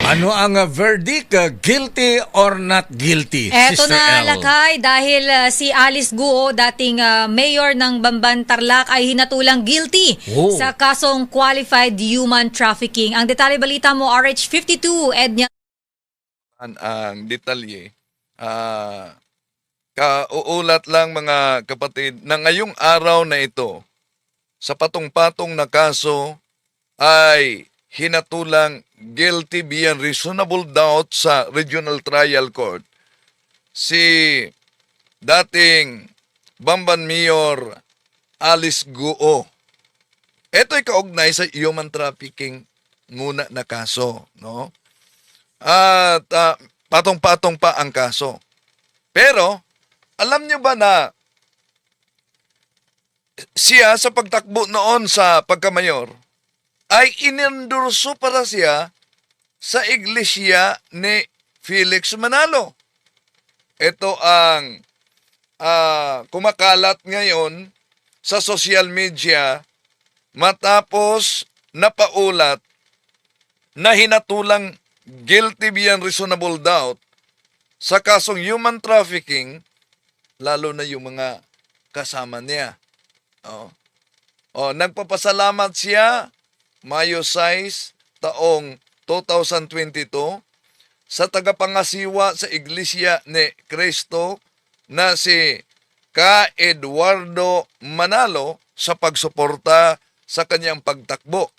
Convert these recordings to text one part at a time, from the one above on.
Ano ang verdict? Guilty or not guilty? Eto Sister na, L. Lakay, dahil si Alice Guo, dating mayor ng Bamban, Tarlac, ay hinatulang guilty Oh. sa kasong qualified human trafficking. Ang detalye balita mo, RH52, Ednya. Ang detalye. Kauulat lang mga kapatid na ngayong araw na ito, sa patong-patong na kaso ay hinatulang guilty beyond reasonable doubt sa Regional Trial Court si dating Bamban Mayor Alice Guo. Ito'y kaugnay sa human trafficking muna na kaso, no? At patong-patong pa ang kaso. Pero, alam niyo ba na siya sa pagtakbo noon sa pagkamayor ay inendorso para siya sa iglesia ni Felix Manalo. Ito ang kumakalat ngayon sa social media matapos napaulat na hinatulang guilty beyond reasonable doubt sa kasong human trafficking, lalo na yung mga kasama niya. Nagpapasalamat siya Mayo 6, taong 2022 sa tagapangasiwa sa Iglesia ni Cristo na si Ka Eduardo Manalo sa pagsuporta sa kanyang pagtakbo.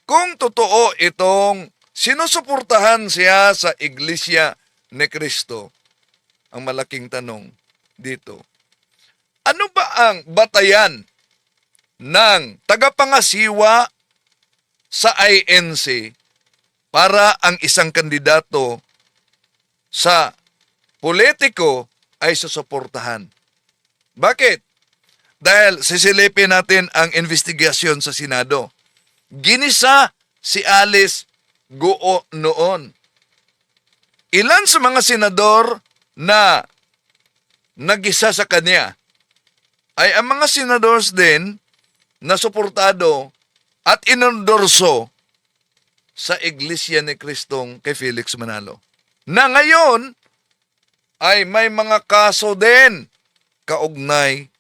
Kung totoo itong sinusuportahan siya sa Iglesia ni Cristo, ang malaking tanong dito, ano ba ang batayan ng tagapangasiwa sa INC para ang isang kandidato sa politiko ay susuportahan? Bakit? Dahil sisilipin natin ang investigasyon sa Senado. Ginisa si Alice Guo noon. Ilan sa mga senador na nagisa sa kanya ay ang mga senadors din na suportado at inendorso sa Iglesia ni Kristong kay Felix Manalo. Na ngayon ay may mga kaso din kaugnay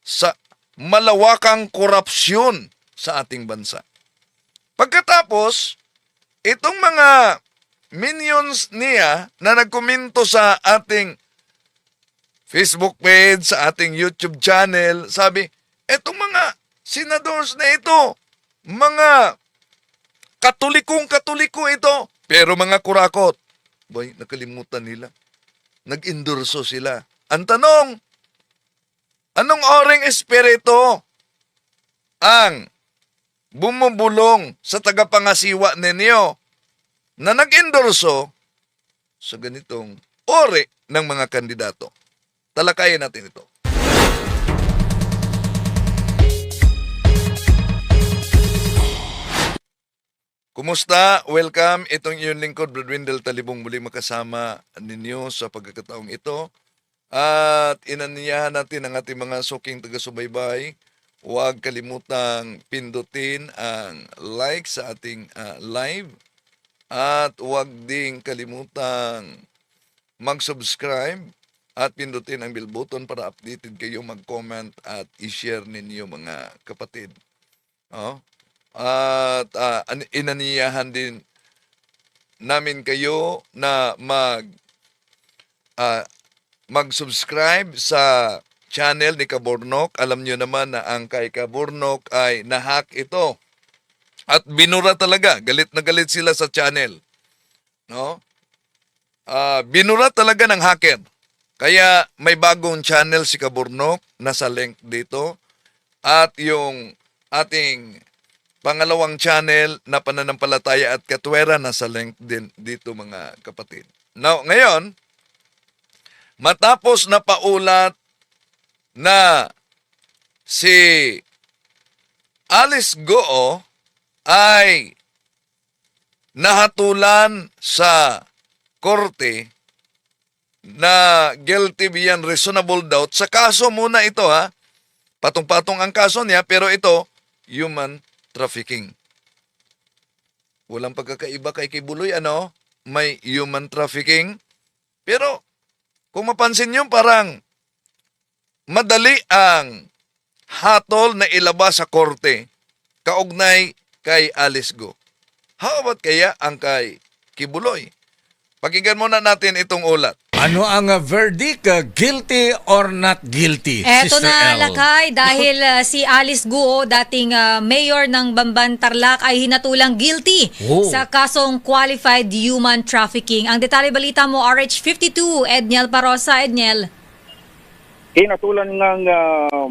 sa malawakang korupsyon sa ating bansa. Pagkatapos, itong mga minions niya na nagkomento sa ating Facebook page, sa ating YouTube channel, sabi, etong mga senadors na ito, mga katoliko ito, pero mga kurakot. Boy, nakalimutan nila. Nag-endorso sila. Ang tanong, anong oring espiritu ang bumubulong sa tagapangasiwa ninyo na nag-endorso sa ganitong ori ng mga kandidato? Talakayin natin ito. Kumusta? Welcome. Itong iyong lingkod, Brad Wendell Talibong, muli makasama ninyo sa pagkakataong ito. At inaniyahan natin ang ating mga suking taga-subaybay. Huwag kalimutang pindutin ang like sa ating live. At huwag ding kalimutang mag-subscribe at pindutin ang bell button para updated kayo, mag-comment at i-share ninyo mga kapatid. At inaniyahan din namin kayo na mag-subscribe sa channel ni Kaburnok. Alam nyo naman na ang kay Kaburnok ay nahack ito. At binura talaga. Galit na galit sila sa channel. No? Binura talaga ng hacker. Kaya may bagong channel si Kaburnok. Nasa link dito. At yung ating pangalawang channel na Pananampalataya at Katwera, nasa link din dito mga kapatid. Now, ngayon, matapos na paulat na si Alice Guo ay nahatulan sa korte na guilty beyond reasonable doubt sa kaso muna ito, ha. Patong-patong ang kaso niya, pero ito, human trafficking. walang pagkakaiba kay Kibuloy, ano? May human trafficking. Pero, kung mapansin nyo, parang madali ang hatol na ilabas sa korte kaugnay kay Alice Go. How about kaya ang kay Kibuloy? Pakinggan muna natin itong ulat. Ano ang verdict? Guilty or not guilty? Eto Sister na, L. Lakay, dahil si Alice Guo, dating mayor ng Bamban, Tarlac, ay hinatulang guilty Oh. sa kasong qualified human trafficking. Ang detalye balita mo, RH52, Edniel Parosa. Edniel. Hinatulan ng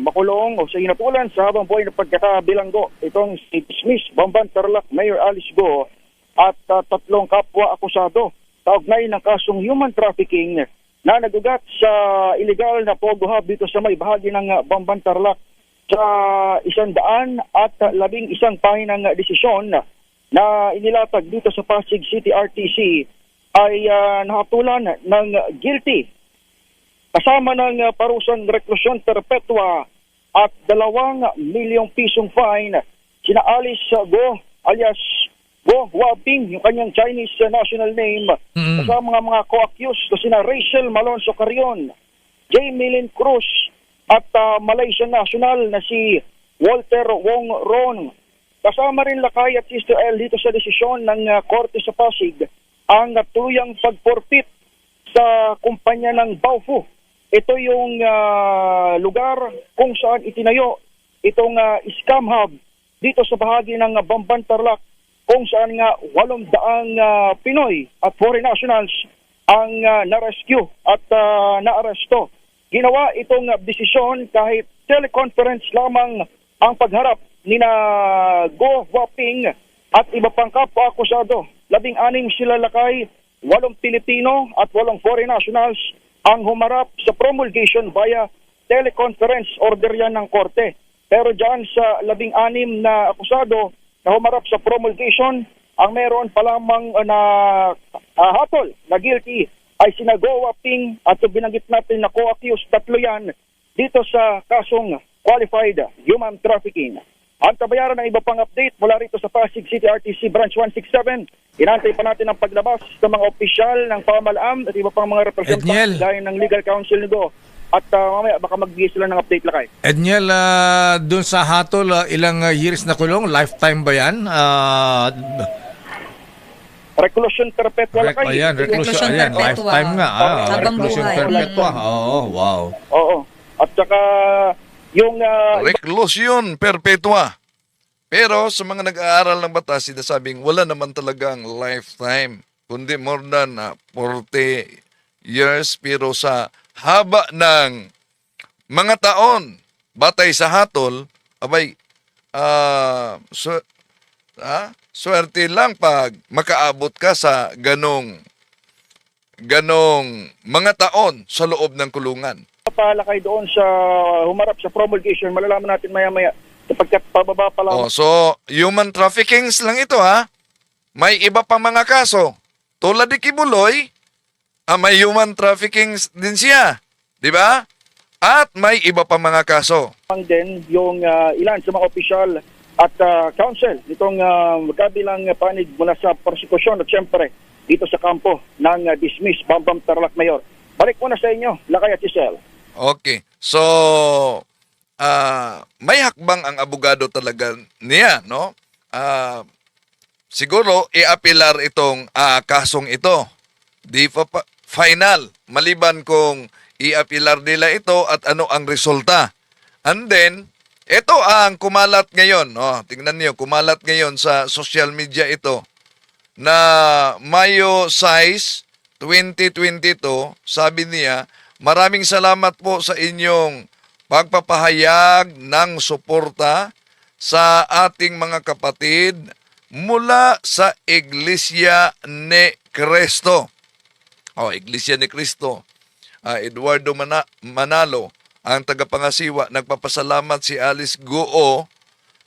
makulong o sa hinatulan sa habang buhay na pagkakabilanggo itong si Dismiss Bamban Tarlac Mayor Alice Go at tatlong kapwa akusado kaugnay ng kasong human trafficking na nagugat sa illegal na pogo hub dito sa may bahagi ng Bamban Tarlac sa 111 pahinang desisyon na inilatag dito sa Pasig City RTC ay nahatulan ng guilty kasama ng parusang reklusyon perpetua at 2 milyong pisong fine sina Alice Go alias Go Waping, yung kanyang Chinese national name, kasama mga co-accused na sina Rachel Malonzo Carrion, J. Milin Cruz at Malaysian national na si Walter Wong Ron. Kasama rin Lakay at Sister L dito sa desisyon ng Korte sa Pasig ang tuluyang pagporpit sa kumpanya ng Baofu. Ito yung lugar kung saan itinayo itong scam hub dito sa bahagi ng Bamban Tarlac kung saan nga 800 Pinoy at foreign nationals ang na-rescue at na-aresto. Ginawa itong desisyon kahit teleconference lamang ang pagharap ni na Go Waping at iba pang kapwa akusado. 16 sila Lakay, 8 Pilipino at 8 foreign nationals ang humarap sa promulgation via teleconference order yan ng korte. Pero dyan sa 16 na akusado na humarap sa promulgation, ang meron pa lamang na hatol na guilty ay sina Go Waping at binanggit natin na co-accused, 3 yan dito sa kasong qualified human trafficking. Ang tabayaran ng iba pang update mula rito sa Pasig City RTC Branch 167. Inantay pa natin ang paglabas ng mga opisyal ng pamahalaan at iba pang mga representante gaya ng legal counsel ni Go. At mamaya baka magbigay sila ng update Lakay. Edniel, dun sa hatol, ilang years na kulong? Lifetime ba yan? Reclusion perpetua Lakay. Ayan, Reclusion ayan, perpetua. lifetime nga. Habang Reclusion buhay. perpetua. Oo, wow. Oo. At saka yung Reclusion perpetua. Pero sa mga nag-aaral ng batas, sinasabing wala naman talagang lifetime, kundi more than 40 years. Pero sa haba ng mga taon, batay sa hatol, abay, swerte lang pag makaabot ka sa ganong mga taon sa loob ng kulungan. palakay doon sa humarap sa promulgation, malalaman natin maya-maya sapagkat pababa pa lang. Oh, so, human traffickings lang ito ha. May iba pa mga kaso. Tulad ni Kibuloy, may human traffickings din siya. Di ba? At may iba pa mga kaso. Ang din yung ilan sa mga opisyal at counsel nitong magkabilang panig mula sa prosekusyon at siyempre dito sa kampo ng dismiss Bambam Tarlac Mayor. Balik muna sa inyo, Lakay at Giselle. Okay. So, may hakbang ang abogado talaga niya, no? Siguro, i-apilar itong kasong ito. Di pa final. Maliban kung i-apilar nila ito at ano ang resulta. And then, ito ang kumalat ngayon. No? Tingnan niyo, kumalat ngayon sa social media ito na Mayo 6, 2022, sabi niya, maraming salamat po sa inyong pagpapahayag ng suporta sa ating mga kapatid mula sa Iglesia ni Cristo. Iglesia ni Cristo. Eduardo Manalo, ang tagapangasiwa, nagpapasalamat si Alice Guo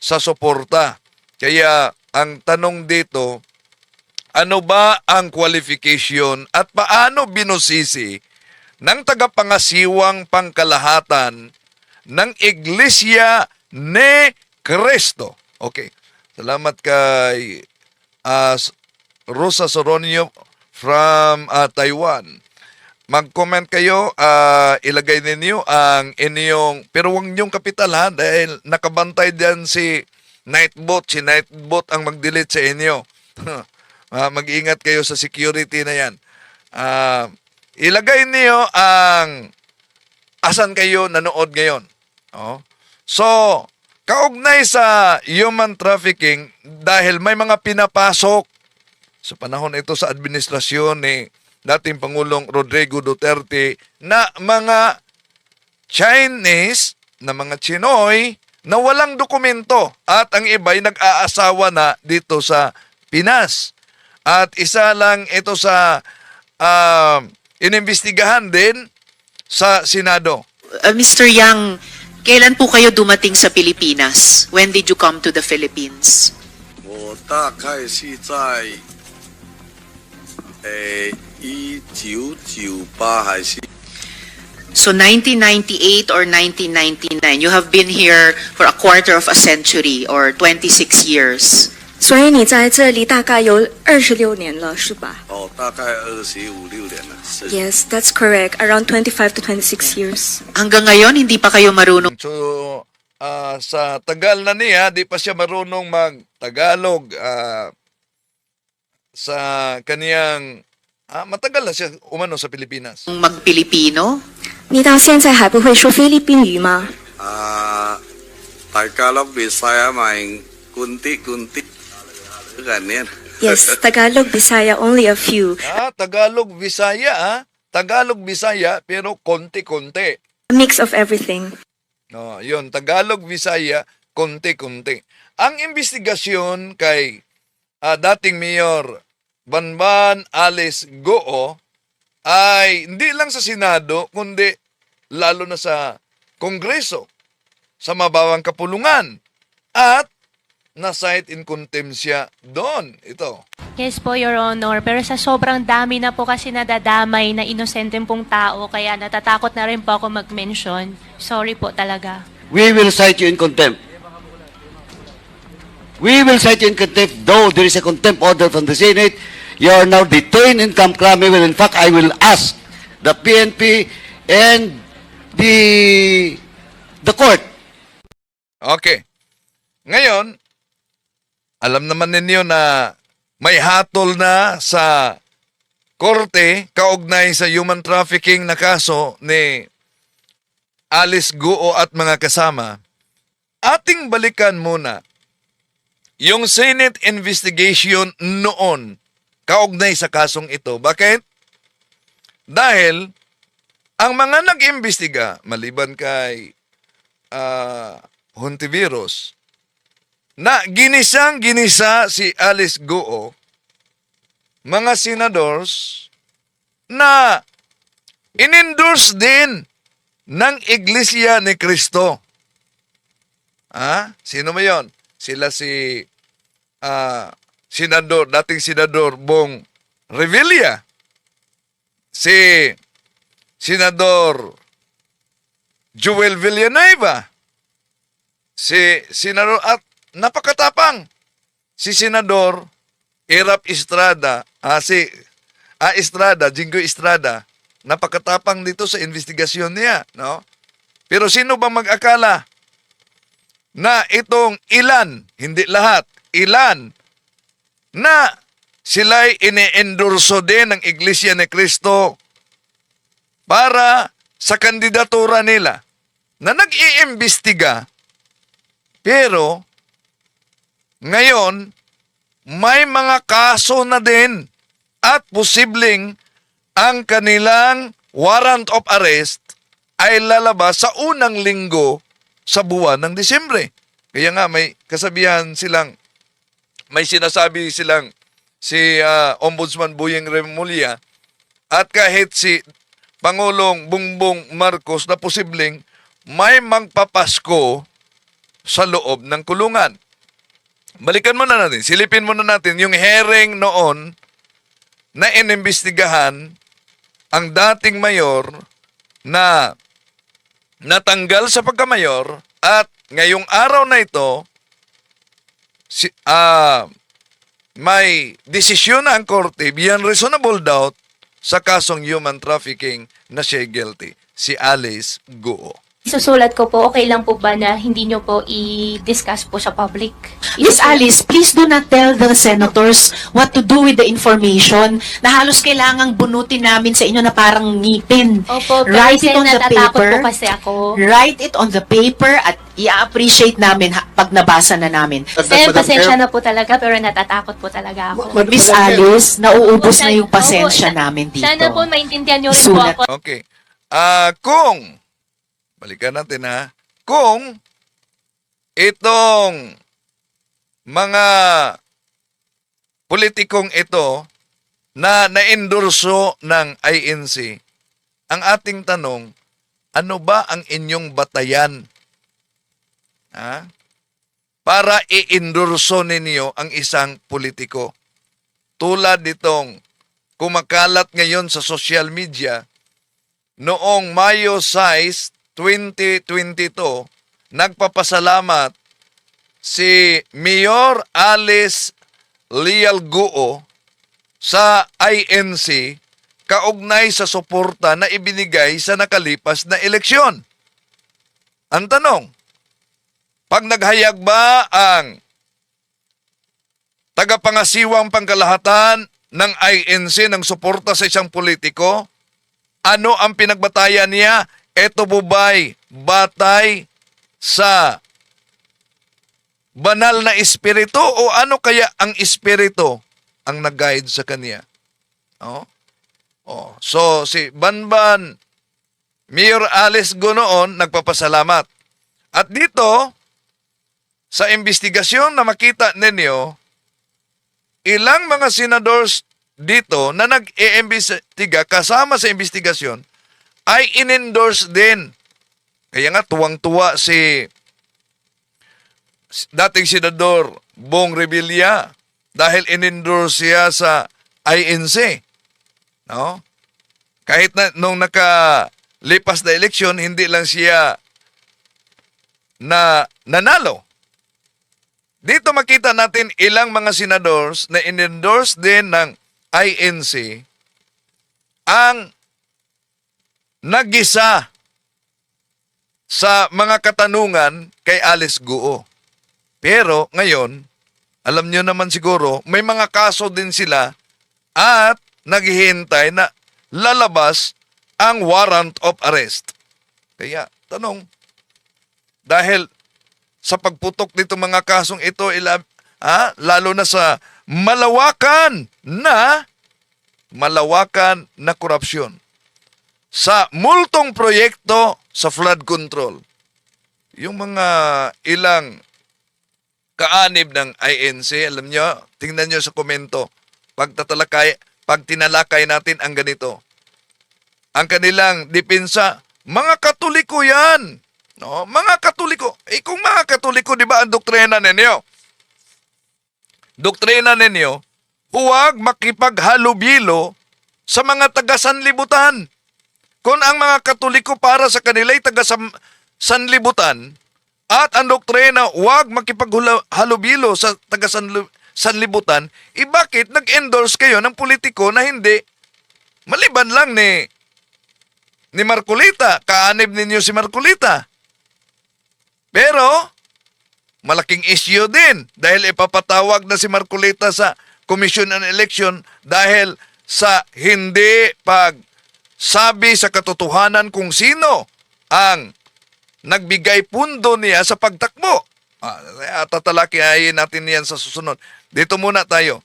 sa suporta. Kaya ang tanong dito, ano ba ang qualification at paano binusisi ng tagapangasiwang pangkalahatan ng Iglesia ni Cristo? Okay. Salamat kay Rosa Soronio from Taiwan. Mag-comment kayo, ilagay ninyo ang inyong, pero huwag niyong kapital ha, dahil nakabantay diyan si Nightbot. Si Nightbot ang mag-delete sa inyo. Mag-ingat kayo sa security na yan. Ilagay niyo ang asan kayo nanood ngayon. Oh. So, kaugnay sa human trafficking, dahil may mga pinapasok sa panahon ito sa administrasyon ni dating Pangulong Rodrigo Duterte na mga Chinese, na mga Chinoy na walang dokumento at ang iba'y nag-aasawa na dito sa Pinas. At isa lang ito sa inimbestigahan din sa Senado. Mr. Yang, kailan po kayo dumating sa Pilipinas? When did you come to the Philippines? 我大概是在1998还是 So 1998 or 1999, you have been here for a quarter of a century or 26 years. 所以你在这里大概有26年了，是吧哦，大概25、26年了。是 ？Yes, that's correct. Around 25 to 26 years. Hanggang ngayon, hindi pa kayo marunong So, sa tagal na niya, di pa siya marunong mag-Tagalog. Sa kaniyang, matagal na siya umano sa Pilipinas. mag-Pilipino. 你到现在还不会说菲律宾语吗？大家乐Bisaya main kunti-kunti ganyan. Yes, Tagalog, Bisaya, only a few. Tagalog, Bisaya, Tagalog, Bisaya, pero konti-konti. A mix of everything. No, yun, Tagalog, Bisaya, konti-konti. Ang investigasyon kay dating Mayor Banban Alice Goo ay hindi lang sa Senado, kundi lalo na sa Kongreso, sa mabawang kapulungan, at na-cite in contempt siya doon. Ito. Yes po, Your Honor. Pero sa sobrang dami na po kasi nadadamay na inosenteng pong tao, kaya natatakot na rin po ako mag-mention. Sorry po talaga. We will cite you in contempt. We will cite you in contempt, though there is a contempt order from the Senate. You are now detained in Camp Crame. In fact, I will ask the PNP and the court. Okay. Ngayon, alam naman ninyo na may hatol na sa korte kaugnay sa human trafficking na kaso ni Alice Goo at mga kasama. Ating balikan muna yung Senate investigation noon kaugnay sa kasong ito. Bakit? Dahil ang mga nag-imbestiga, maliban kay Hontiveros, na ginisang-ginisa si Alice Goo, mga senadors na in-endorse din ng Iglesia ni Cristo. Sino ba yun? Sila si dating Senador Bong Revilla, si Senador Joel Villanueva, si Senador at napakatapang si Senador Erap Estrada, Jinggoy Estrada, napakatapang dito sa investigasyon niya, no? Pero sino ba mag-akala na itong ilan, hindi lahat, ilan na sila'y ine-endorso din ng Iglesia ni Cristo para sa kandidatura nila na nag-iimbestiga, pero ngayon may mga kaso na din at posibleng ang kanilang warrant of arrest ay lalabas sa unang linggo sa buwan ng Disyembre. Kaya nga may kasabihan silang, may sinasabi silang si Ombudsman Boyeng Remulla at kahit si Pangulong Bongbong Marcos na posibleng may magpapasko sa loob ng kulungan. Balikan muna natin, silipin muna natin yung hearing noon na inimbestigahan ang dating mayor na natanggal sa pagkamayor at ngayong araw na ito may desisyon na ang korte beyond reasonable doubt sa kasong human trafficking na siya guilty, si Alice Guo. Susulat ko po, okay lang po ba na hindi nyo po i-discuss po sa public? Miss Alice, please do not tell the senators what to do with the information na halos kailangang bunutin namin sa inyo na parang ngipin. Opo, pero Write it kasi on the natatakot paper. po kasi ako. Write it on the paper at i-appreciate namin pag nabasa na namin. Sen, pasensya na po talaga, pero natatakot po talaga ako. Miss Alice, nauubos Opo, na yung pasensya opo, namin dito. Sana po maintindihan nyo rin Isulat. po ako. Okay. Balikan natin ha, kung itong mga politikong ito na naendorso ng INC, ang ating tanong, ano ba ang inyong batayan? Ha? Para i-endorso ninyo ang isang politiko. Tulad nitong kumakalat ngayon sa social media, noong Mayo 6, 2022, nagpapasalamat si Mayor Alice Leal Guo sa INC kaugnay sa suporta na ibinigay sa nakalipas na eleksyon. Ang tanong, pag naghayag ba ang tagapangasiwang pangkalahatan ng INC ng suporta sa isang politiko, ano ang pinagbatayan niya? Ito po ba'y batay sa banal na espiritu o ano kaya ang espiritu ang nag-guide sa kanya? So si Banban, Mayor Alice Guo noon, nagpapasalamat. At dito, sa investigasyon na makita ninyo, ilang mga senadors dito na nag-iimbestiga kasama sa investigasyon ay in-endorse din. Kaya nga tuwang-tuwa si dating senador Bong Revilla dahil in-endorse siya sa INC. No? Kahit na nung nakalipas na eleksyon, hindi lang siya na nanalo. Dito makita natin ilang mga senadors na in-endorse din ng INC ang nag-isa sa mga katanungan kay Alice Guo. Pero ngayon, alam nyo naman siguro, may mga kaso din sila at naghihintay na lalabas ang warrant of arrest. Kaya, tanong, dahil sa pagputok nito mga kasong ito, lalo na sa malawakan na korupsyon, sa multong proyekto sa flood control. Yung mga ilang kaanib ng INC, alam nyo, tingnan nyo sa komento, pag tinalakay natin ang ganito. Ang kanilang depensa, mga Katoliko yan. No, mga Katoliko. Kung mga Katoliko, di ba ang doktrina ninyo? Doktrina ninyo, huwag makipaghalubilo sa mga taga-sanlibutan. Kung ang mga Katoliko para sa kanila ay taga-sanlibutan, at ang doktrina huwag makipaghalubilo sa taga-sanlibutan, bakit nag-endorse kayo ng politiko na hindi maliban lang ni Marcolita, kaanib ninyo si Marcolita. Pero, malaking issue din dahil ipapatawag na si Marcolita sa Commission on Election dahil sa hindi pagsabi sa katotohanan kung sino ang nagbigay pundo niya sa pagtakbo. Tatalakihin natin yan sa susunod. Dito muna tayo.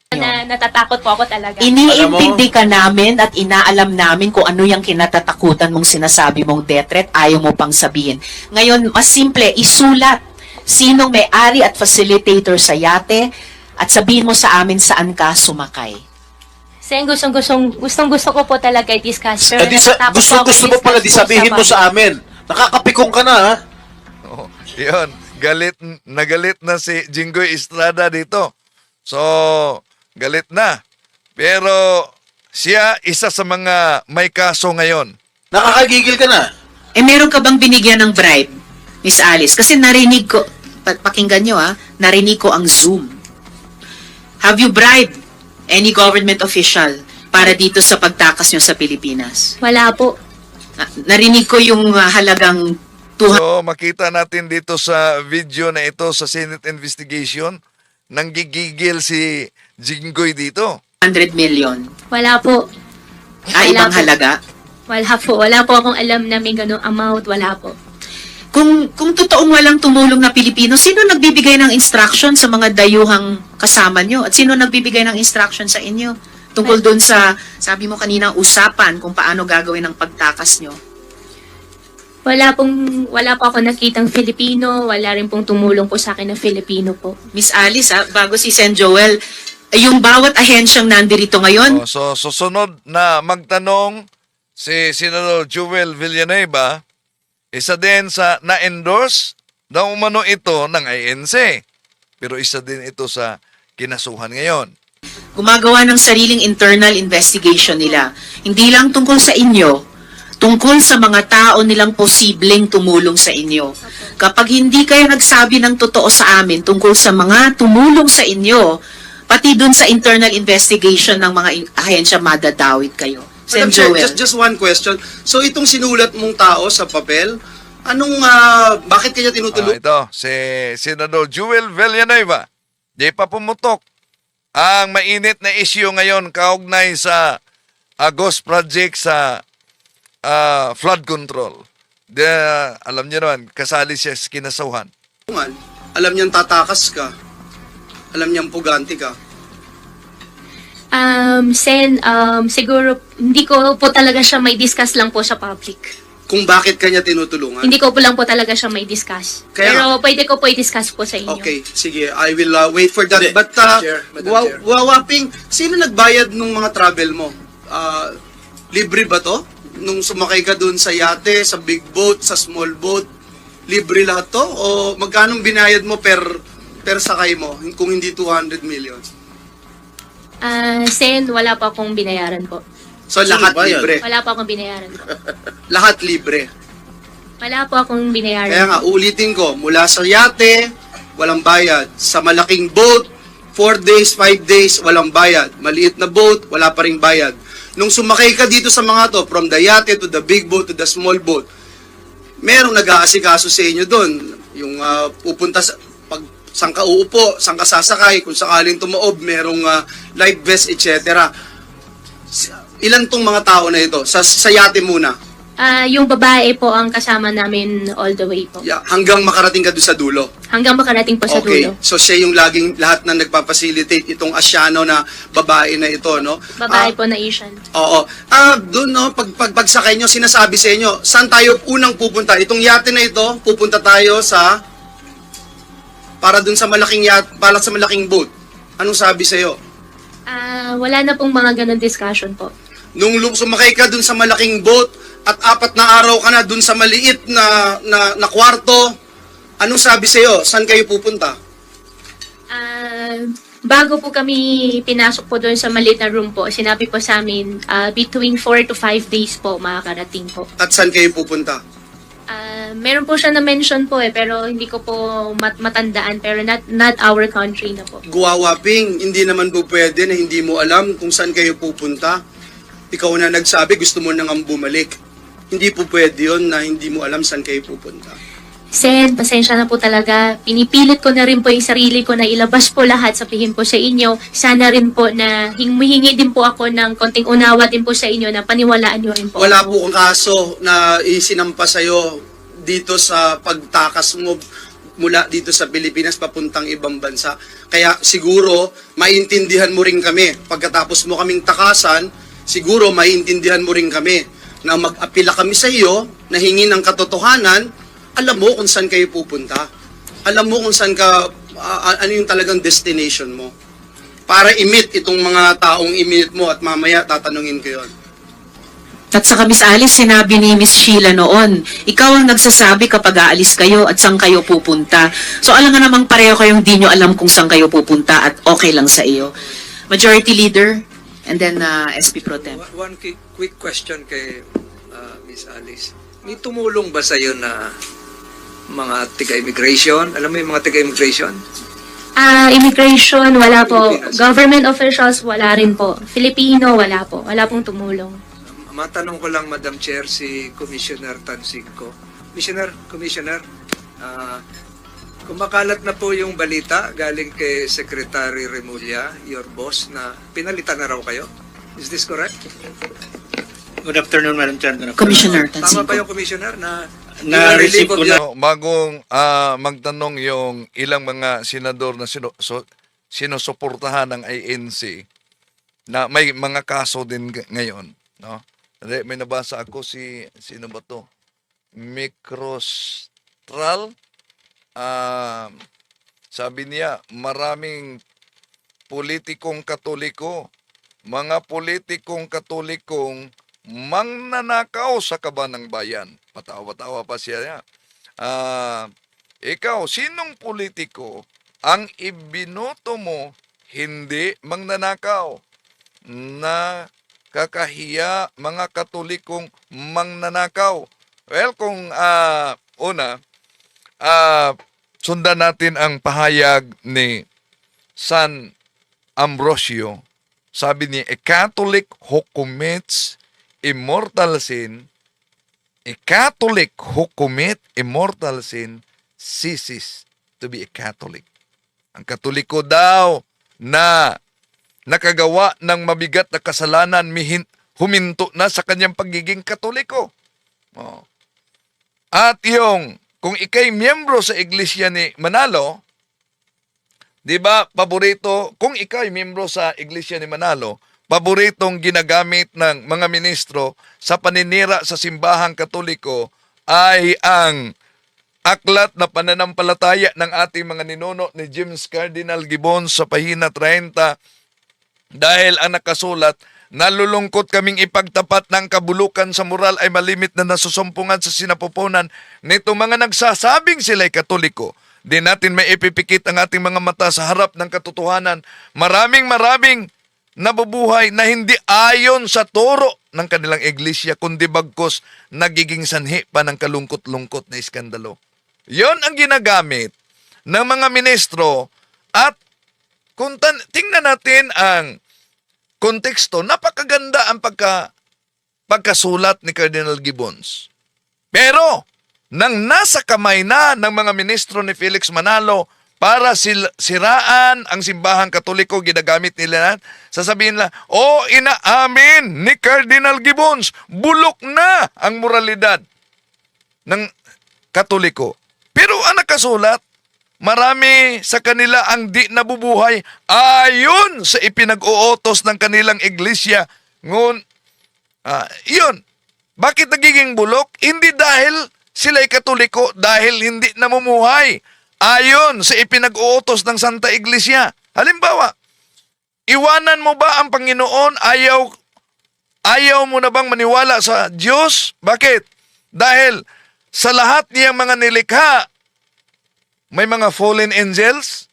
Natatakot po ako talaga. Iniintindi ka namin at inaalam namin kung ano yung kinatatakutan mong sinasabi mong death threat, ayaw mo pang sabihin. Ngayon, mas simple, isulat sinong may-ari at facilitator sa yate at sabihin mo sa amin saan ka sumakay. Sen, gustong-gusto ko po talaga i-discuss. Pero natatakot po ako Gusto mo pala di i-discuss po sabihin mo sa amin. Nakakapikong ka na, ha? Yun, nagalit na si Jinggoy Estrada dito. So, galit na. Pero siya isa sa mga may kaso ngayon. Nakakagigil ka na. Meron ka bang binigyan ng bribe, Miss Alice? Kasi narinig ko, pakinggan nyo narinig ko ang Zoom. Have you bribed any government official para dito sa pagtakas nyo sa Pilipinas? Wala po. Narinig ko yung halagang 200 So makita natin dito sa video na ito sa Senate investigation, nanggigigil si Jinggoy dito. million. Wala po. Ibang halaga? Wala po. Wala po akong alam na may ganung amount. Wala po. Kung totoong walang tumulong na Pilipino, sino nagbibigay ng instruction sa mga dayuhang kasama nyo? At sino nagbibigay ng instruction sa inyo? Tungkol doon sa, sabi mo kanina, usapan kung paano gagawin ang pagtakas nyo. Wala po ako nakitang Filipino. Wala rin pong tumulong po sa akin na Filipino po. Miss Alice, bago si Sen Joel, yung bawat ahensyang nandirito ngayon, So susunod na magtanong si Senador Joel Villanueva, isa din sa na-endorse na umano ito ng INC. Pero isa din ito sa kinasuhan ngayon. gumagawa ng sariling internal investigation nila. Hindi lang tungkol sa inyo, tungkol sa mga tao nilang posibleng tumulong sa inyo. Kapag hindi kayo nagsabi ng totoo sa amin tungkol sa mga tumulong sa inyo, pati dun sa internal investigation ng mga ahensya, madadawit kayo. Sen Madam Chair, Joel. just one question. So itong sinulat mong tao sa papel, bakit kanya tinutulong? Ito, si Senador Joel Villanueva. Di pa pumutok ang mainit na issue ngayon kaugnay sa Ghost Project sa flood control. Alam niyo naman, kasali siya sa kinasuhan. Alam niyang tatakas ka. Alam niyang puganti ka. Sen, siguro hindi ko po talaga siya may discuss lang po sa public. Kung bakit kanya tinutulungan? Hindi ko po lang po talaga siya may discuss. Kaya Pero pwede ko po i-discuss po sa inyo. Okay, sige. I will wait for that. But, Madam Chair. Wawaping, sino nagbayad nung mga travel mo? Libre ba to? Nung sumakay ka dun sa yate, sa big boat, sa small boat, libre lahat to? O magkano binayad mo per sakay mo kung hindi 200 million? Sen, wala pa akong binayaran po. So lahat libre. Wala pa akong binayaran po. Lahat libre. Wala po akong binayaran. Kaya nga, ulitin ko, mula sa yate, walang bayad. Sa malaking boat, 4 days, 5 days, walang bayad. Maliit na boat, wala pa ring bayad. Nung sumakay ka dito sa mga to, from the yate to the big boat to the small boat, merong nag-aasikaso sa inyo doon. Yung pupunta sa, saan ka uupo, saan ka sasakay, kung sakaling tumaob, merong life vest, etc. Ilan tong mga tao na ito? Sa yate muna. Yung babae po ang kasama namin all the way po. Yeah, hanggang makarating ka doon sa dulo. Hanggang makarating po sa dulo. So siya yung laging lahat na nagpapacilitate itong Asyano na babae na ito, no? Babae po na Asian. Oo. Doon, no, pagsakay nyo, sinasabi sa inyo, saan tayo unang pupunta? Itong yate na ito, pupunta tayo para doon sa malaking para sa malaking boat. Anong sabi sa iyo? Wala na pong mga ganun discussion po. Nung sumakay ka doon sa malaking boat at 4 na araw ka na doon sa maliit na kwarto, anong sabi sa iyo? Saan kayo pupunta? Bago po kami pinasok po doon sa maliit na room po, sinabi po sa amin, between 4 to 5 days po makakarating po. At saan kayo pupunta? Meron po siya na-mention po pero hindi ko po matandaan, pero not our country na po. Guwawaping, hindi naman po pwede na hindi mo alam kung saan kayo pupunta. Ikaw na nagsabi, gusto mo nang bumalik. Hindi po pwede yun na hindi mo alam saan kayo pupunta. Sen, pasensya na po talaga. Pinipilit ko na rin po yung sarili ko na ilabas po lahat, sabihin po sa inyo. Sana rin po na humihingi din po ako ng konting unawa din po sa inyo na paniwalaan nyo rin po. Wala po kang kaso na isinampa sa'yo dito sa pagtakas mo mula dito sa Pilipinas papuntang ibang bansa. Kaya siguro maintindihan mo rin kami. Pagkatapos mo kaming takasan, siguro maintindihan mo rin kami na mag-apila kami sa iyo, na hingi ng katotohanan, alam mo kung saan kayo pupunta. Alam mo kung saan ano yung talagang destination mo. Para i-meet itong mga taong i-meet mo at mamaya tatanungin ko yun. At saka Miss Alice, sinabi ni Miss Sheila noon, ikaw ang nagsasabi kapag aalis kayo at saan kayo pupunta. So alam nga namang pareho kayong di nyo alam kung saan kayo pupunta at okay lang sa iyo. Majority Leader, and then SP Pro Tem. One quick question kay Miss Alice. May tumulong ba sa'yo na mga tiga-immigration? Alam mo yung mga tiga-immigration? Immigration, wala po. Government officials, wala rin po. Filipino, wala po. Wala pong tumulong. Matanong ko lang, Madam Chair, si Commissioner Tansingco. Commissioner, kumakalat na po yung balita galing kay Secretary Remulla, your boss, na pinalitan na raw kayo. Is this correct? Good afternoon, Madam Chair. Good afternoon. Commissioner Tama Tansingco. ba yung Commissioner na Na-receive ko na. Bagong magtanong yung ilang mga senador na sinusuportahan ng ANC na may mga kaso din ngayon, no? May nabasa ako sino ba to? Microstral. Sabi niya, maraming politikong Katoliko, mga politikong Katolikong mangnanakaw sa kaban ng bayan. Patawa-tawa pa siya. Ikaw, sinong politiko ang ibinoto mo hindi mangnanakaw? Na kakahiya mga Katolikong mangnanakaw. Well, kung sundan natin ang pahayag ni San Ambrosio. Sabi niya, a Catholic who commits immortal sin, a Catholic who commit immortal sin ceases to be a Catholic. Ang Katoliko daw na nakagawa ng mabigat na kasalanan, huminto na sa kanyang pagiging Katoliko. Oh. At kung ikay miyembro sa Iglesia ni Manalo, di ba, paborito, kung ikay miyembro sa Iglesia ni Manalo, paboritong ginagamit ng mga ministro sa paninira sa simbahang Katoliko ay ang aklat na pananampalataya ng ating mga ninuno ni James Cardinal Gibbon sa pahina 30, dahil ang nakasulat, nalulungkot kaming ipagtapat ng kabulukan sa moral ay malimit na nasusumpungan sa sinapupunan nito mga nagsasabing sila'y Katoliko. Di natin may ipipikit ang ating mga mata sa harap ng katotohanan. Maraming nabubuhay na hindi ayon sa turo ng kanilang iglesia, kundi bagkos nagiging sanhi pa ng kalungkot-lungkot na iskandalo. Yon ang ginagamit ng mga ministro at kung tingnan natin ang konteksto, napakaganda ang pagkasulat ni Cardinal Gibbons. Pero, nang nasa kamay na ng mga ministro ni Felix Manalo para siraan ang simbahang Katoliko, ginagamit nila, sasabihin nila, inaamin ni Cardinal Gibbons, bulok na ang moralidad ng Katoliko. Pero ang nakasulat, marami sa kanila ang di nabubuhay ayon sa ipinag-uutos ng kanilang iglesia. Yun. Bakit nagiging bulok? Hindi dahil sila'y Katoliko, dahil hindi namumuhay ayon sa ipinag-uutos ng Santa Iglesia. Halimbawa, iwanan mo ba ang Panginoon? Ayaw mo na bang maniwala sa Diyos? Bakit? Dahil sa lahat niyang mga nilikha, may mga fallen angels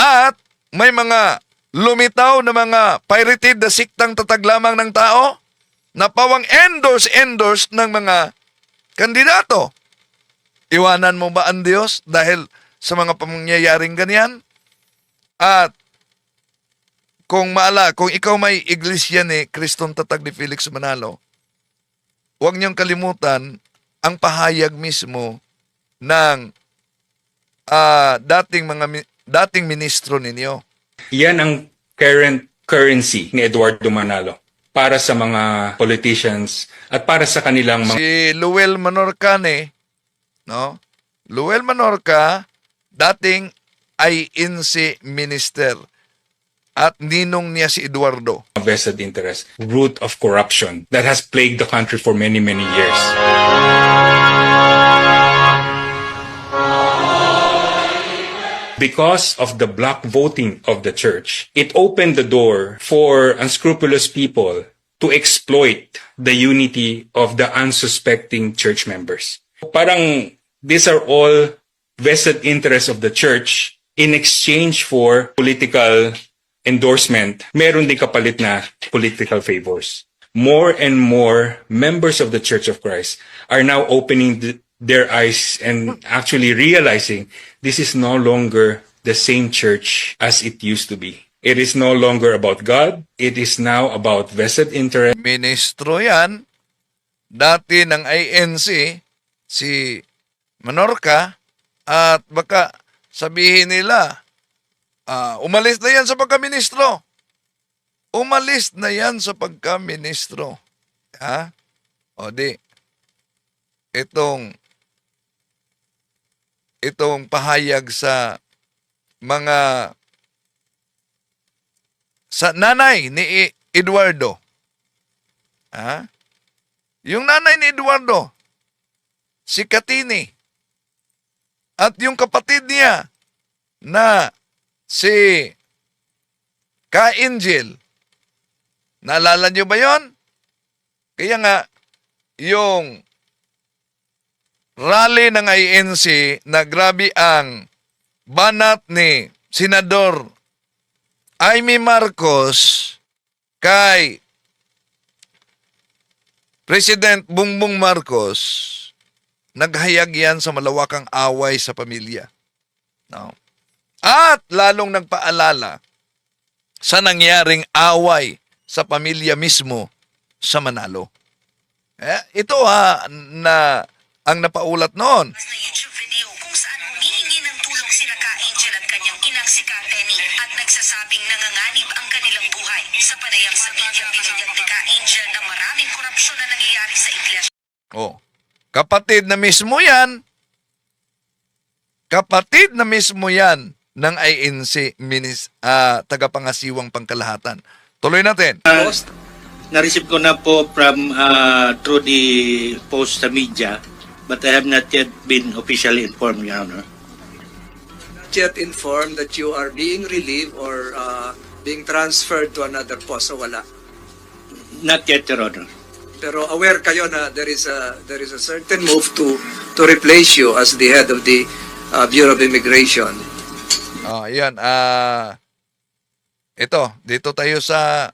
at may mga lumitaw na mga pirated na siktang tatag lamang ng tao na pawang endorse ng mga kandidato. Iwanan mo ba ang Diyos dahil sa mga pangyayaring ganyan? At kung ikaw may iglesia ni Kristong Tatag ni Felix Manalo, huwag niyong kalimutan ang pahayag mismo ng dating ministro ninyo. Yan ang current currency ni Eduardo Manalo para sa mga politicians at para sa kanilang mga... Si Luel Manorcane, no? Luel Manorca, dating INC minister at ninong niya si Eduardo. vested interest, root of corruption that has plagued the country for many, many years. Because of the block voting of the church, it opened the door for unscrupulous people to exploit the unity of the unsuspecting church members. Parang these are all vested interests of the church in exchange for political endorsement. Meron din kapalit na political favors. More and more members of the Church of Christ are now opening their eyes and actually realizing this is no longer the same church as it used to be. It is no longer about God. It is now about vested interest. Ministro yan, dati ng INC, si Manorca, at baka sabihin nila, umalis na yan sa pagkaministro. Umalis na yan sa pagkaministro. Ha? O di, itong pahayag sa mga sa nanay ni Eduardo. Ha? Yung nanay ni Eduardo, si Katini, at yung kapatid niya na si Ka-Angel. Naalala niyo ba yon? Kaya nga, yung rally ng INC na grabe ang banat ni Senador Amy Marcos kay President Bongbong Marcos, naghayag yan sa malawakang away sa pamilya. No? At lalong nagpaalala sa nangyaring away sa pamilya mismo sa Manalo. Ito na ang napaulat noon. YouTube video kung saan humihingi ng tulong sina Ka-Angel at kanyang inang si Ka-Penny at nagsasabing nanganganib ang kanilang buhay. Sa panayam sa media, binigyan ni Ka-Angel na maraming korupsyon na nangyayari sa iglesia. Kapatid na mismo yan ng INC, tagapangasiwang pangkalahatan. Tuloy natin. Na-receive ko na po from through the post sa media, but I have not yet been officially informed, Your Honor. Not yet informed that you are being relieved or being transferred to another post, so wala. Not yet, Your Honor. Pero aware kayo na there is a certain move to replace you as the head of the Bureau of Immigration. Yan. Dito tayo sa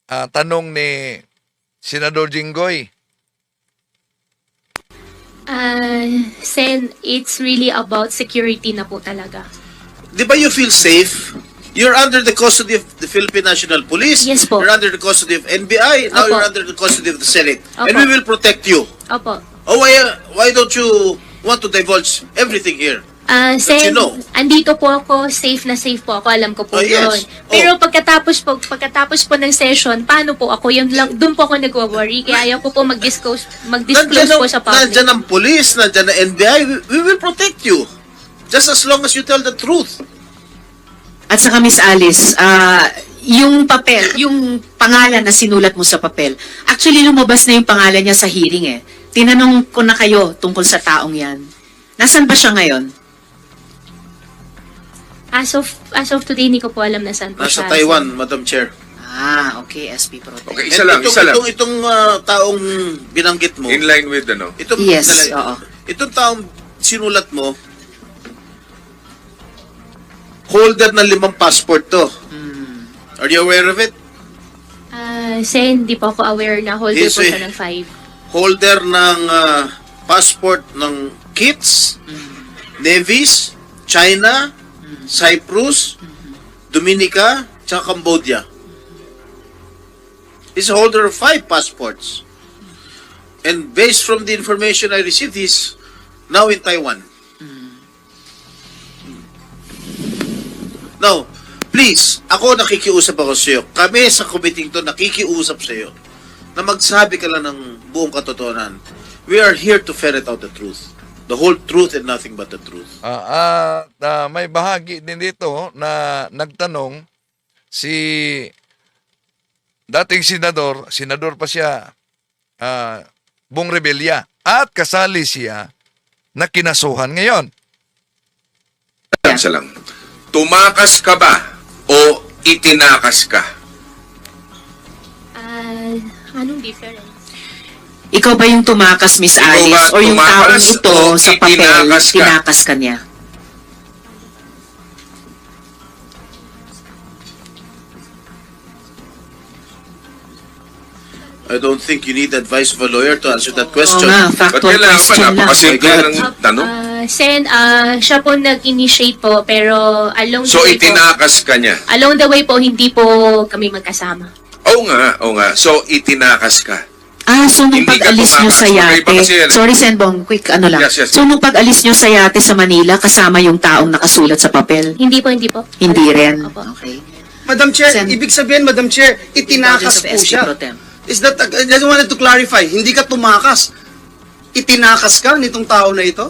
tanong ni Senador Jinggoy. Sen, it's really about security na po talaga. Di ba you feel safe? You're under the custody of the Philippine National Police. Yes po. You're under the custody of NBI. Now Opo. you're under the custody of the Senate. Opo. And we will protect you. Opo. Oh, why don't you want to divulge everything here? Sen, you know. andito po ako, safe na safe po ako, alam ko po Yes. yun. Pero pagkatapos po ng session, paano po ako? Yun lang, doon po ako nagwa-worry, kaya ayaw ko po mag-disclose po sa public. Nandyan ang police, nandyan ang NBI. We will protect you. Just as long as you tell the truth. At saka Miss Alice, yung papel, yung pangalan na sinulat mo sa papel, actually lumabas na yung pangalan niya sa hearing eh. Tinanong ko na kayo tungkol sa taong yan. Nasaan ba siya ngayon? As of today, hindi ko po alam na saan po Nasa siya. Taiwan, Madam Chair. Okay, SP Pro Tem. Okay, isa lang. Itong taong binanggit mo. In line with ano? Yes, oo. Itong taong sinulat mo, holder ng 5 passport to. Are you aware of it? Sen, hindi po ako aware na holder Yes, po eh. siya ng 5. Holder ng passport ng Kits, Nevis, China, Cyprus, Dominica, tsaka Cambodia. He's a holder of 5 passports. And based from the information I received, he's now in Taiwan. Now, please, ako nakikiusap ako sa iyo. Kami sa committee to nakikiusap sa iyo na magsabi ka lang ng buong katotohanan. We are here to ferret out the truth. The whole truth and nothing but the truth. May bahagi din dito na nagtanong si dating senador pa siya, Bong Revilla, at kasali siya na kinasuhan ngayon. Isa lang. Tumakas ka ba o itinakas ka? Anong difference? Ikaw ba yung tumakas, Miss Ikaw Alice? ba O yung taong tumakas ito o sa papel, itinakas ka? tinakas ka niya? I don't think you need advice of a lawyer to answer that Oo question. nga, Ba't factual kailangan pa? question lang. Napakasimple My God. ng tanong. Sen, siya po nag-initiate po, pero along So, the way po, itinakas ka niya. along the way po, hindi po kami magkasama. Oo nga, oo nga. So, itinakas ka. So nung Hindi ka pag-alis nyo tumakas. sa yate, Magkaiba kasi yan. sorry Senbong, quick ano lang. Yes, yes. So nung pag-alis nyo sa yate sa Manila, kasama yung taong nakasulat sa papel? Hindi po, hindi po. Hindi rin. Opo. Okay. Madam Chair, Sen- ibig sabihin, Madam Chair, itinakas Indulgence of po SK siya. Pro Tem. Is that, I just wanted to clarify, hindi ka tumakas. Itinakas ka nitong tao na ito?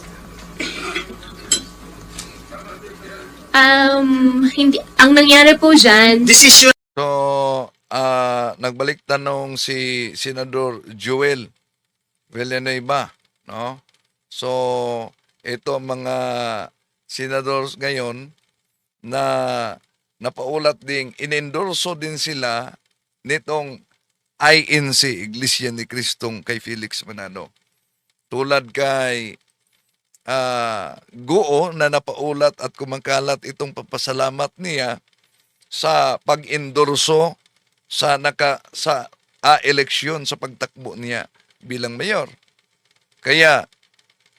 Hindi, ang nangyari po dyan, Decision. So, nagbalik tanong si Senador Joel Villanueva, no? So, ito ang mga senadors ngayon na napaulat ding inendorso din sila nitong INC, Iglesia ni Cristong kay Felix Manalo. Tulad kay Guo na napaulat at kumangkalat itong papasalamat niya sa pag-endorso sa eleksyon sa pagtakbo niya bilang mayor. Kaya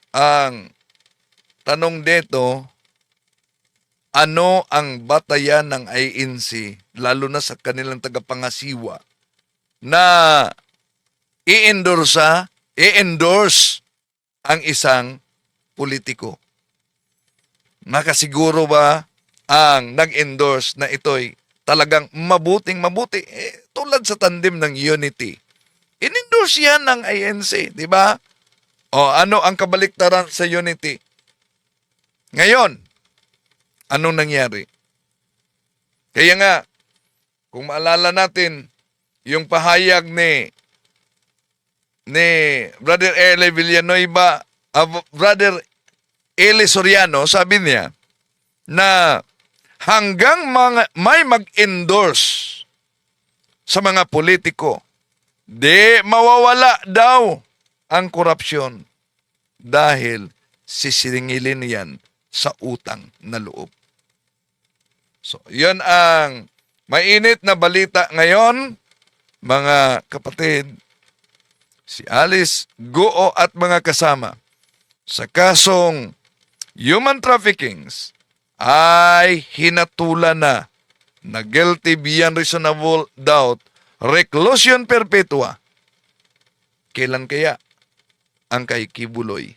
ang tanong dito, ano ang batayan ng INC lalo na sa kanilang tagapangasiwa na i-endorse ang isang politiko? Makasiguro ba ang nag-endorse na ito'y talagang mabuting mabuti? Tulad sa tandem ng Unity. In-endorse yan ng INC, di ba? O ano ang kabaliktaran sa Unity? Ngayon, anong nangyari? Kaya nga, kung maalala natin, yung pahayag ni Brother Eli Villanueva, Brother Eli Soriano, sabi niya na hanggang may mag-endorse sa mga politiko, di mawawala daw ang korupsyon dahil sisingilin yan sa utang na loob. So, yun ang mainit na balita ngayon, mga kapatid. Si Alice Guo at mga kasama sa kasong human trafficking ay hinatulan na guilty beyond reasonable doubt, reclusion perpetua. Kailan kaya ang kay Kibuloy?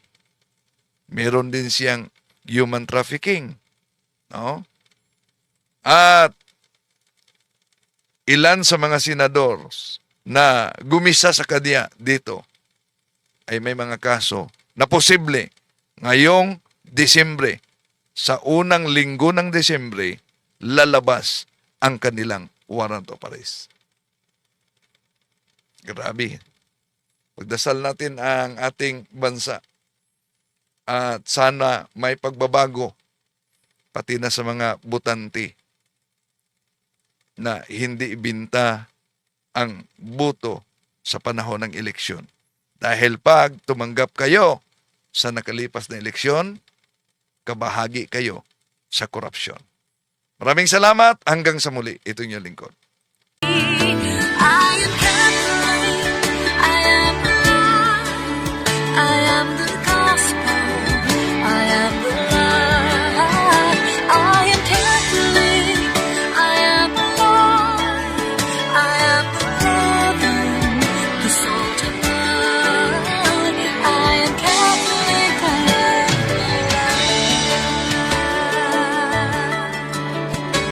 Meron din siyang human trafficking. No? At ilan sa mga senador na gumisa sa kanya dito ay may mga kaso na posible ngayong Desyembre, sa unang linggo ng Desyembre, lalabas ang kanilang warrant of arrest. Grabe. Pagdasal natin ang ating bansa at sana may pagbabago pati na sa mga butante na hindi ibinta ang boto sa panahon ng eleksyon. Dahil pag tumanggap kayo sa nakalipas na eleksyon, kabahagi kayo sa korupsyon. Maraming salamat. Hanggang sa muli. Ito yung lingkod.